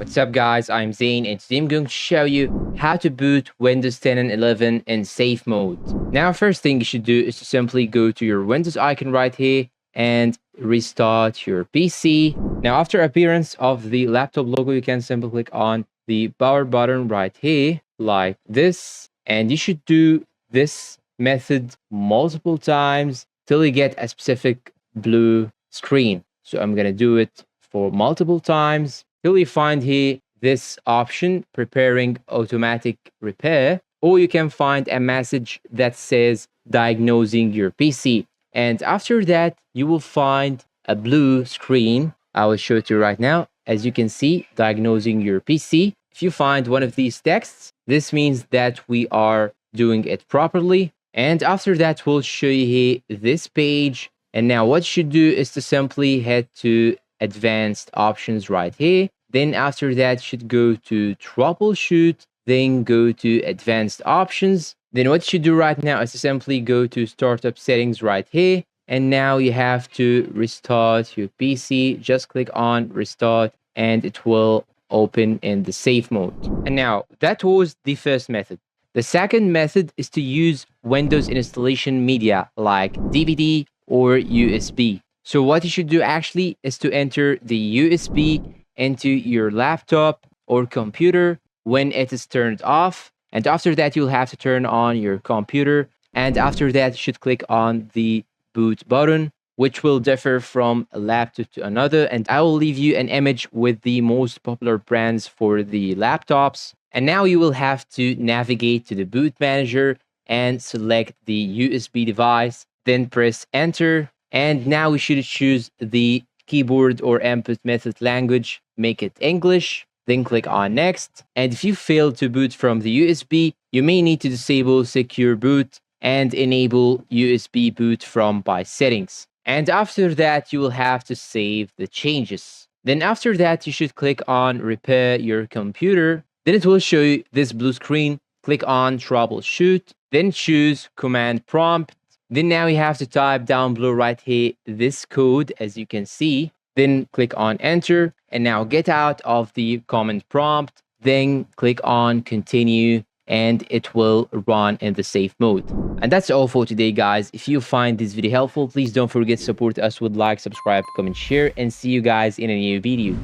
What's up guys, I'm Zane and today I'm going to show you how to boot Windows 10 and 11 in safe mode. Now first thing you should do is to simply go to your Windows icon right here and restart your PC. Now after appearance of the laptop logo, you can simply click on the power button right here like this, and you should do this method multiple times till you get a specific blue screen. So I'm gonna do it for multiple times till you find here this option, preparing automatic repair, or you can find a message that says diagnosing your PC. And after that, you will find a blue screen. I will show it to you right now. As you can see, diagnosing your PC. If you find one of these texts, this means that we are doing it properly. And after that, we'll show you here this page. And now what you should do is to simply head to advanced options right here. Then after that, you should go to troubleshoot, then go to advanced options. Then what you should do right now is to simply go to startup settings right here. And now you have to restart your PC. Just click on restart and it will open in the safe mode. And now that was the first method. The second method is to use Windows installation media like DVD or USB. So what you should do actually is to enter the USB into your laptop or computer when it is turned off. And after that, you'll have to turn on your computer. And after that, you should click on the boot button, which will differ from a laptop to another. And I will leave you an image with the most popular brands for the laptops. And now you will have to navigate to the boot manager and select the USB device, then press enter. And now we should choose the keyboard or input method language, make it English, then click on next. And if you fail to boot from the USB, you may need to disable secure boot and enable USB boot from by settings. And after that, you will have to save the changes. Then after that, you should click on repair your computer. Then it will show you this blue screen. Click on troubleshoot, then choose command prompt. Then now you have to type down below right here this code, as you can see. Then click on enter and now get out of the command prompt. Then click on continue and it will run in the safe mode. And that's all for today, guys. If you find this video helpful, please don't forget to support us with like, subscribe, comment, share, and see you guys in a new video.